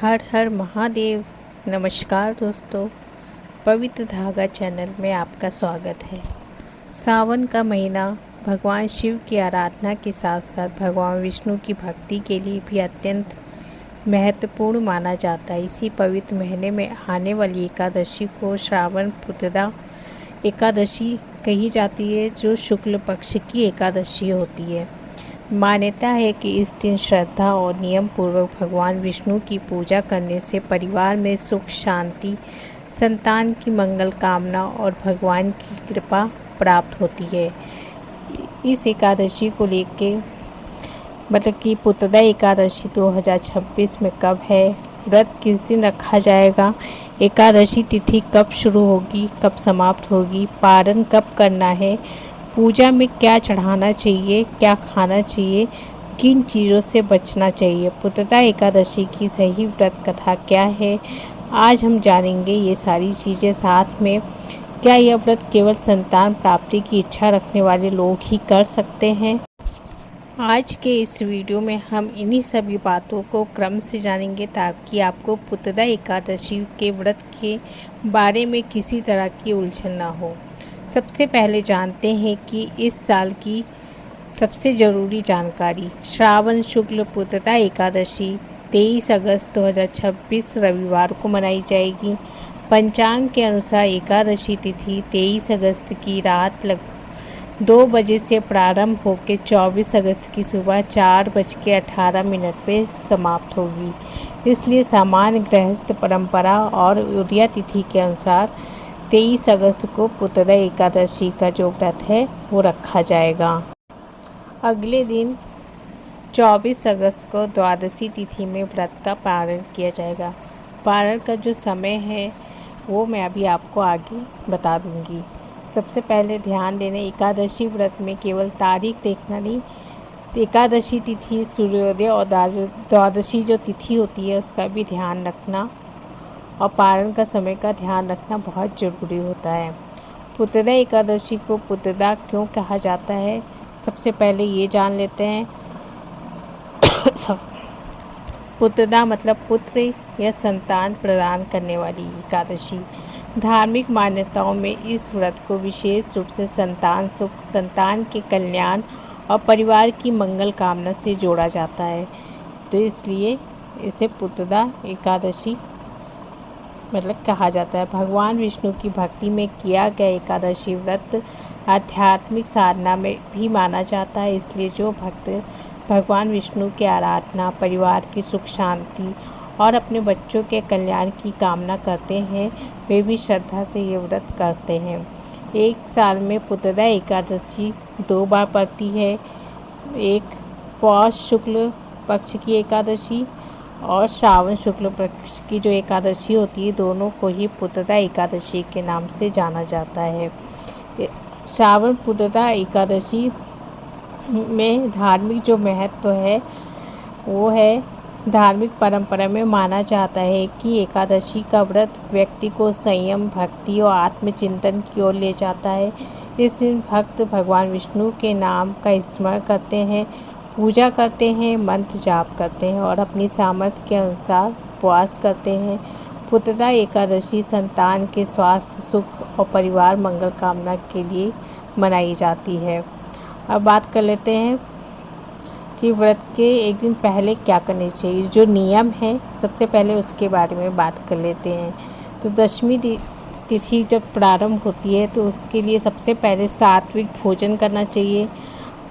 हर हर महादेव। नमस्कार दोस्तों, पवित्र धागा चैनल में आपका स्वागत है। सावन का महीना भगवान शिव की आराधना के साथ साथ भगवान विष्णु की भक्ति के लिए भी अत्यंत महत्वपूर्ण माना जाता है। इसी पवित्र महीने में आने वाली एकादशी को श्रावण पुत्रदा एकादशी कही जाती है, जो शुक्ल पक्ष की एकादशी होती है। मान्यता है कि इस दिन श्रद्धा और नियम पूर्वक भगवान विष्णु की पूजा करने से परिवार में सुख शांति, संतान की मंगल कामना और भगवान की कृपा प्राप्त होती है। इस एकादशी को लेके मतलब कि पुत्रदा एकादशी 2026 में कब है, व्रत किस दिन रखा जाएगा, एकादशी तिथि कब शुरू होगी, कब समाप्त होगी, पारण कब करना है, पूजा में क्या चढ़ाना चाहिए, क्या खाना चाहिए, किन चीज़ों से बचना चाहिए, पुत्रदा एकादशी की सही व्रत कथा क्या है, आज हम जानेंगे ये सारी चीज़ें। साथ में क्या यह व्रत केवल संतान प्राप्ति की इच्छा रखने वाले लोग ही कर सकते हैं। आज के इस वीडियो में हम इन्हीं सभी बातों को क्रम से जानेंगे ताकि आपको पुत्रदा एकादशी के व्रत के बारे में किसी तरह की उलझन ना हो। सबसे पहले जानते हैं कि इस साल की सबसे ज़रूरी जानकारी। श्रावण शुक्ल पुत्रदा एकादशी 23 अगस्त 2026 रविवार को मनाई जाएगी। पंचांग के अनुसार एकादशी तिथि 23 अगस्त की रात लगभग 2 बजे से प्रारंभ होकर 24 अगस्त की सुबह 4:18 पर समाप्त होगी। इसलिए सामान्य गृहस्थ परंपरा और उदया तिथि के अनुसार 23 अगस्त को पुत्रदा एकादशी का जो व्रत है वो रखा जाएगा। अगले दिन 24 अगस्त को द्वादशी तिथि में व्रत का पारण किया जाएगा। पारण का जो समय है वो मैं अभी आपको आगे बता दूंगी। सबसे पहले ध्यान देना, एकादशी व्रत में केवल तारीख देखना नहीं, एकादशी तिथि, सूर्योदय और द्वादशी जो तिथि होती है उसका भी ध्यान रखना और पारण का समय का ध्यान रखना बहुत ज़रूरी होता है। पुत्रदा एकादशी को पुत्रदा क्यों कहा जाता है, सबसे पहले ये जान लेते हैं। पुत्रदा मतलब पुत्र या संतान प्रदान करने वाली एकादशी। धार्मिक मान्यताओं में इस व्रत को विशेष रूप से संतान सुख, संतान के कल्याण और परिवार की मंगल कामना से जोड़ा जाता है, तो इसलिए इसे पुत्रदा एकादशी मतलब कहा जाता है। भगवान विष्णु की भक्ति में किया गया एकादशी व्रत आध्यात्मिक साधना में भी माना जाता है, इसलिए जो भक्त भगवान विष्णु की आराधना, परिवार की सुख शांति और अपने बच्चों के कल्याण की कामना करते हैं वे भी श्रद्धा से ये व्रत करते हैं। एक साल में पुत्रदा एकादशी 2 बार पड़ती है, एक पौष शुक्ल पक्ष की एकादशी और श्रावण शुक्ल पक्ष की जो एकादशी होती है, दोनों को ही पुत्रदा एकादशी के नाम से जाना जाता है। श्रावण पुत्रदा एकादशी में धार्मिक जो महत्व है वो है, धार्मिक परंपरा में माना जाता है कि एकादशी का व्रत व्यक्ति को संयम, भक्ति और आत्मचिंतन की ओर ले जाता है। इस दिन भक्त भगवान विष्णु के नाम का स्मरण करते हैं, पूजा करते हैं, मंत्र जाप करते हैं और अपनी सामर्थ्य के अनुसार उपवास करते हैं। पुत्रदा एकादशी संतान के स्वास्थ्य, सुख और परिवार मंगल कामना के लिए मनाई जाती है। अब बात कर लेते हैं कि व्रत के एक दिन पहले क्या करना चाहिए, जो नियम है सबसे पहले उसके बारे में बात कर लेते हैं। तो दशमी तिथि जब प्रारंभ होती है तो उसके लिए सबसे पहले सात्विक भोजन करना चाहिए।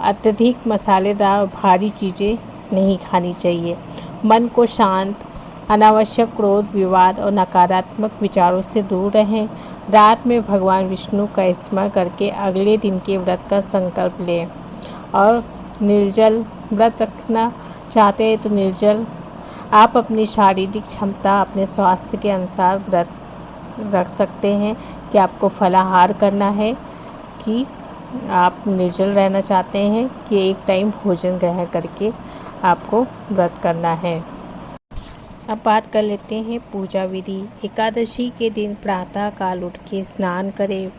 अत्यधिक मसालेदार भारी चीज़ें नहीं खानी चाहिए। मन को शांत, अनावश्यक क्रोध, विवाद और नकारात्मक विचारों से दूर रहें। रात में भगवान विष्णु का स्मरण करके अगले दिन के व्रत का संकल्प लें और निर्जल व्रत रखना चाहते हैं तो निर्जल, आप अपनी शारीरिक क्षमता, अपने स्वास्थ्य के अनुसार व्रत रख सकते हैं कि आपको फलाहार करना है कि आप निर्जल रहना चाहते हैं कि एक टाइम भोजन ग्रहण करके आपको व्रत करना है। अब बात कर लेते हैं पूजा विधि। एकादशी के दिन प्रातः काल उठ के स्नान करें,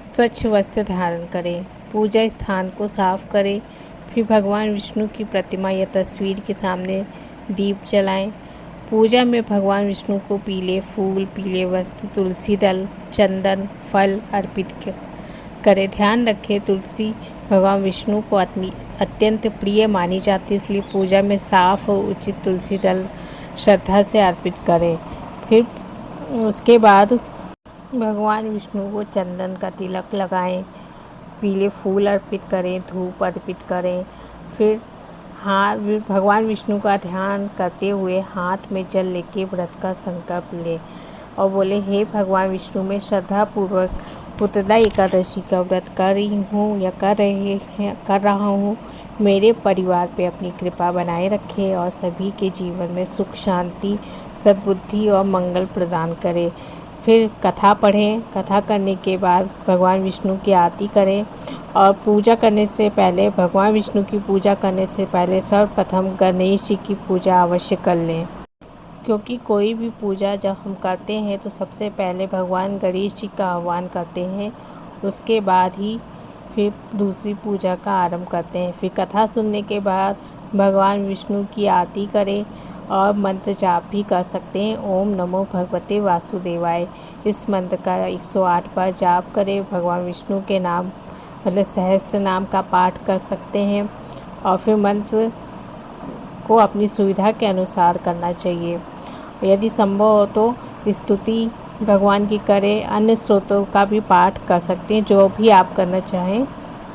स्वच्छ वस्त्र धारण करें, पूजा स्थान को साफ करें, फिर भगवान विष्णु की प्रतिमा या तस्वीर के सामने दीप जलाएं, पूजा में भगवान विष्णु को पीले फूल, पीले वस्त्र, तुलसी दल, चंदन, फल अर्पित करें। ध्यान रखें, तुलसी भगवान विष्णु को अत्यंत प्रिय मानी जाती है, इसलिए पूजा में साफ और उचित तुलसी दल श्रद्धा से अर्पित करें। फिर उसके बाद भगवान विष्णु को चंदन का तिलक लगाएं, पीले फूल अर्पित करें, धूप अर्पित करें। फिर भगवान विष्णु का ध्यान करते हुए हाथ में जल लेके व्रत का संकल्प लें और बोले, हे भगवान विष्णु, मैं श्रद्धापूर्वक पुत्रदा एकादशी का व्रत कर रही हूँ या कर रहा हूँ। मेरे परिवार पे अपनी कृपा बनाए रखे और सभी के जीवन में सुख, शांति, सद्बुद्धि और मंगल प्रदान करे। फिर कथा पढ़ें। कथा करने के बाद भगवान विष्णु की आरती करें और पूजा करने से पहले, भगवान विष्णु की पूजा करने से पहले सर्वप्रथम गणेश जी की पूजा अवश्य कर लें, क्योंकि कोई भी पूजा जब हम करते हैं तो सबसे पहले भगवान गणेश जी का आह्वान करते हैं, उसके बाद ही फिर दूसरी पूजा का आरंभ करते हैं। फिर कथा सुनने के बाद भगवान विष्णु की आरती करें और मंत्र जाप भी कर सकते हैं। ओम नमो भगवते वासुदेवाय, इस मंत्र का 108 बार जाप करें। भगवान विष्णु के नाम मतलब सहस्त्र नाम का पाठ कर सकते हैं और फिर मंत्र को अपनी सुविधा के अनुसार करना चाहिए। यदि संभव हो तो स्तुति भगवान की करें। अन्य स्रोतों का भी पाठ कर सकते हैं, जो भी आप करना चाहें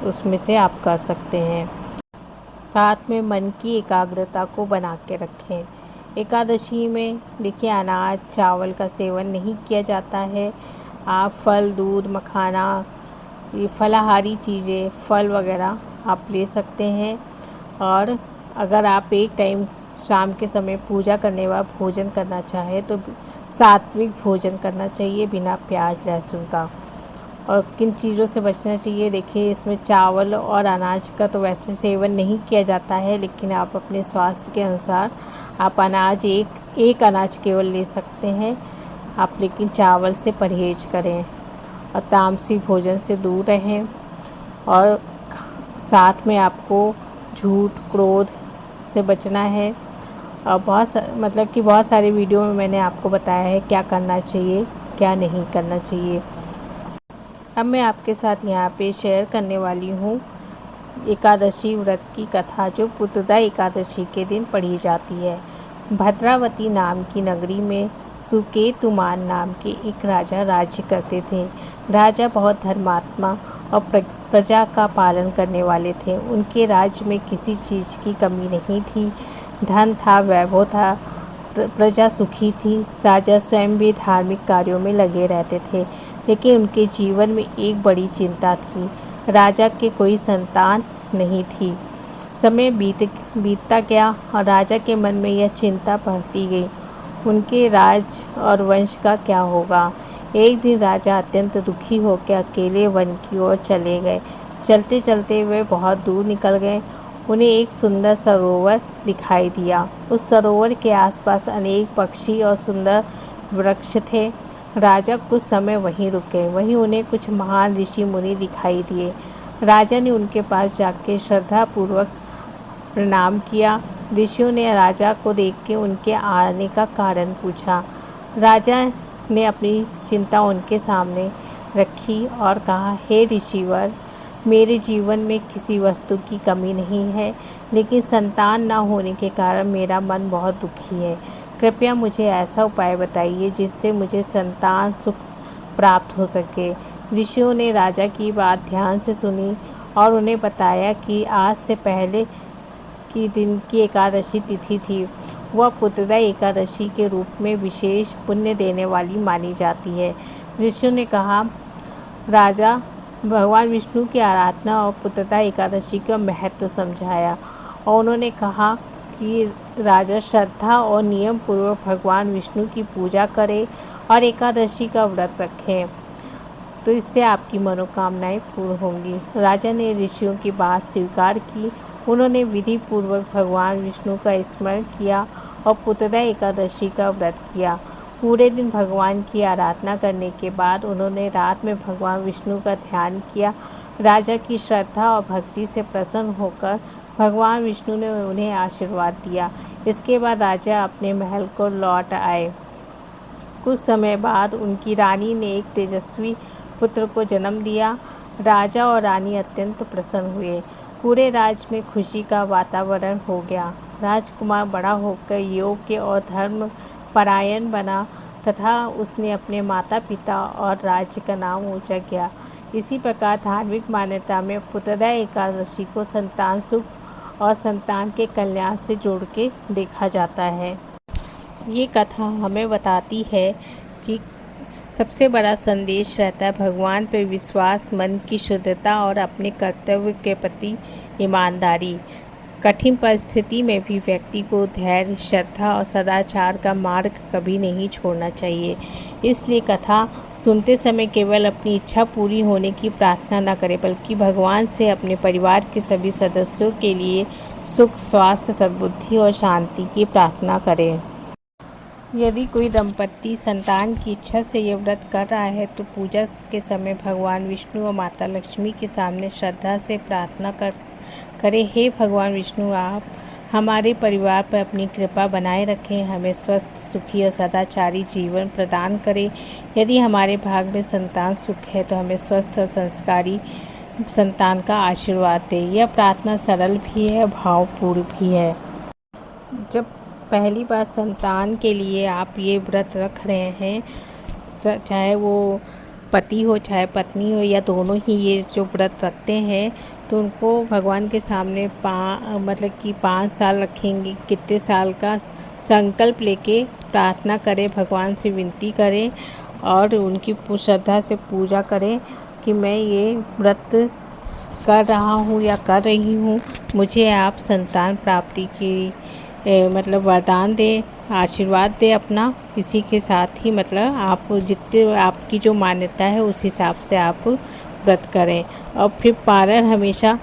उसमें से आप कर सकते हैं। साथ में मन की एकाग्रता को बना के रखें। एकादशी में देखिए, अनाज चावल का सेवन नहीं किया जाता है। आप फल, दूध, मखाना, ये फलाहारी चीज़ें, फल वगैरह आप ले सकते हैं। और अगर आप एक टाइम शाम के समय पूजा करने बाद भोजन करना चाहें तो सात्विक भोजन करना चाहिए, बिना प्याज लहसुन का। और किन चीज़ों से बचना चाहिए, देखिए, इसमें चावल और अनाज का तो वैसे सेवन नहीं किया जाता है, लेकिन आप अपने स्वास्थ्य के अनुसार आप अनाज एक अनाज केवल ले सकते हैं आप, लेकिन चावल से परहेज करें और तामसी भोजन से दूर रहें। और साथ में आपको झूठ, क्रोध से बचना है। और बहुत सारे वीडियो में मैंने आपको बताया है क्या करना चाहिए, क्या नहीं करना चाहिए। अब मैं आपके साथ यहाँ पे शेयर करने वाली हूँ एकादशी व्रत की कथा, जो पुत्रदा एकादशी के दिन पढ़ी जाती है। भद्रावती नाम की नगरी में सुकेतुमान नाम के एक राजा राज्य करते थे। राजा बहुत धर्मात्मा और प्रजा का पालन करने वाले थे। उनके राज्य में किसी चीज़ की कमी नहीं थी। धन था, वैभव था, प्रजा सुखी थी। राजा स्वयं भी धार्मिक कार्यों में लगे रहते थे, लेकिन उनके जीवन में एक बड़ी चिंता थी। राजा के कोई संतान नहीं थी। समय बीतता गया और राजा के मन में यह चिंता बढ़ती गई, उनके राज और वंश का क्या होगा। एक दिन राजा अत्यंत दुखी होकर अकेले वन की ओर चले गए। चलते चलते वे बहुत दूर निकल गए। उन्हें एक सुंदर सरोवर दिखाई दिया। उस सरोवर के आसपास अनेक पक्षी और सुंदर वृक्ष थे। राजा कुछ समय वहीं रुके। वहीं उन्हें कुछ महान ऋषि मुनि दिखाई दिए। राजा ने उनके पास जाकर श्रद्धापूर्वक प्रणाम किया। ऋषियों ने राजा को देख के उनके आने का कारण पूछा। राजा ने अपनी चिंता उनके सामने रखी और कहा, हे ऋषिवर, मेरे जीवन में किसी वस्तु की कमी नहीं है, लेकिन संतान न होने के कारण मेरा मन बहुत दुखी है। कृपया मुझे ऐसा उपाय बताइए जिससे मुझे संतान सुख प्राप्त हो सके। ऋषियों ने राजा की बात ध्यान से सुनी और उन्हें बताया कि आज से पहले की दिन की एकादशी तिथि थी। वह पुत्रदा एकादशी के रूप में विशेष पुण्य देने वाली मानी जाती है। ऋषियों ने कहा, राजा भगवान विष्णु की आराधना और पुत्रदा एकादशी का महत्व समझाया और उन्होंने कहा कि राजा श्रद्धा और नियम पूर्वक भगवान विष्णु की पूजा करें और एकादशी का व्रत रखें, तो इससे आपकी मनोकामनाएं पूर्ण होंगी। राजा ने ऋषियों की बात स्वीकार की। उन्होंने विधि पूर्वक भगवान विष्णु का स्मरण किया और पुत्रदा एकादशी का व्रत किया। पूरे दिन भगवान की आराधना करने के बाद उन्होंने रात में भगवान विष्णु का ध्यान किया। राजा की श्रद्धा और भक्ति से प्रसन्न होकर भगवान विष्णु ने उन्हें आशीर्वाद दिया। इसके बाद राजा अपने महल को लौट आए। कुछ समय बाद उनकी रानी ने एक तेजस्वी पुत्र को जन्म दिया। राजा और रानी अत्यंत प्रसन्न हुए। पूरे राज्य में खुशी का वातावरण हो गया। राजकुमार बड़ा होकर योग्य और धर्म परायण बना तथा उसने अपने माता पिता और राज्य का नाम ऊंचा किया। इसी प्रकार धार्मिक मान्यता में पुत्रदा एकादशी को संतान सुख और संतान के कल्याण से जोड़ के देखा जाता है। ये कथा हमें बताती है कि सबसे बड़ा संदेश रहता है भगवान पर विश्वास, मन की शुद्धता और अपने कर्तव्य के प्रति ईमानदारी। कठिन परिस्थिति में भी व्यक्ति को धैर्य, श्रद्धा और सदाचार का मार्ग कभी नहीं छोड़ना चाहिए। इसलिए कथा सुनते समय केवल अपनी इच्छा पूरी होने की प्रार्थना न करें, बल्कि भगवान से अपने परिवार के सभी सदस्यों के लिए सुख, स्वास्थ्य, सद्बुद्धि और शांति की प्रार्थना करें। यदि कोई दंपत्ति संतान की इच्छा से ये व्रत कर रहा है तो पूजा के समय भगवान विष्णु और माता लक्ष्मी के सामने श्रद्धा से प्रार्थना करें। हे भगवान विष्णु, आप हमारे परिवार पर अपनी कृपा बनाए रखें, हमें स्वस्थ, सुखी और सदाचारी जीवन प्रदान करें। यदि हमारे भाग में संतान सुख है तो हमें स्वस्थ और संस्कारी संतान का आशीर्वाद दें। यह प्रार्थना सरल भी है, भावपूर्ण भी है। जब पहली बार संतान के लिए आप ये व्रत रख रहे हैं, चाहे वो पति हो चाहे पत्नी हो या दोनों ही ये जो व्रत रखते हैं, तो उनको भगवान के सामने मतलब कि 5 साल रखेंगे, कितने साल का संकल्प लेके प्रार्थना करें, भगवान से विनती करें और उनकी श्रद्धा से पूजा करें कि मैं ये व्रत कर रहा हूँ या कर रही हूँ, मुझे आप संतान प्राप्ति की मतलब वरदान दे, आशीर्वाद दे अपना। इसी के साथ ही मतलब आप जितने आपकी जो मान्यता है उस हिसाब से आप व्रत करें। और फिर पारण हमेशा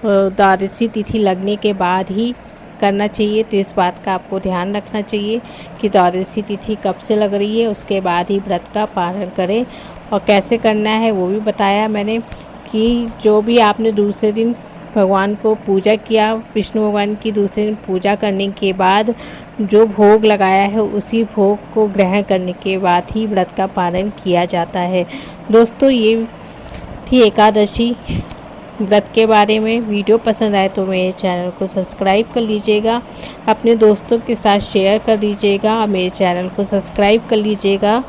द्वादशी तिथि लगने के बाद ही करना चाहिए। तो इस बात का आपको ध्यान रखना चाहिए कि द्वादशी तिथि कब से लग रही है, उसके बाद ही व्रत का पारण करें। और कैसे करना है वो भी बताया मैंने कि जो भी आपने दूसरे दिन भगवान को पूजा किया, विष्णु भगवान की दूसरे दिन पूजा करने के बाद जो भोग लगाया है उसी भोग को ग्रहण करने के बाद ही व्रत का पालन किया जाता है। दोस्तों, ये थी एकादशी व्रत के बारे में। वीडियो पसंद आए तो मेरे चैनल को सब्सक्राइब कर लीजिएगा, अपने दोस्तों के साथ शेयर कर दीजिएगा, मेरे चैनल को सब्सक्राइब कर लीजिएगा।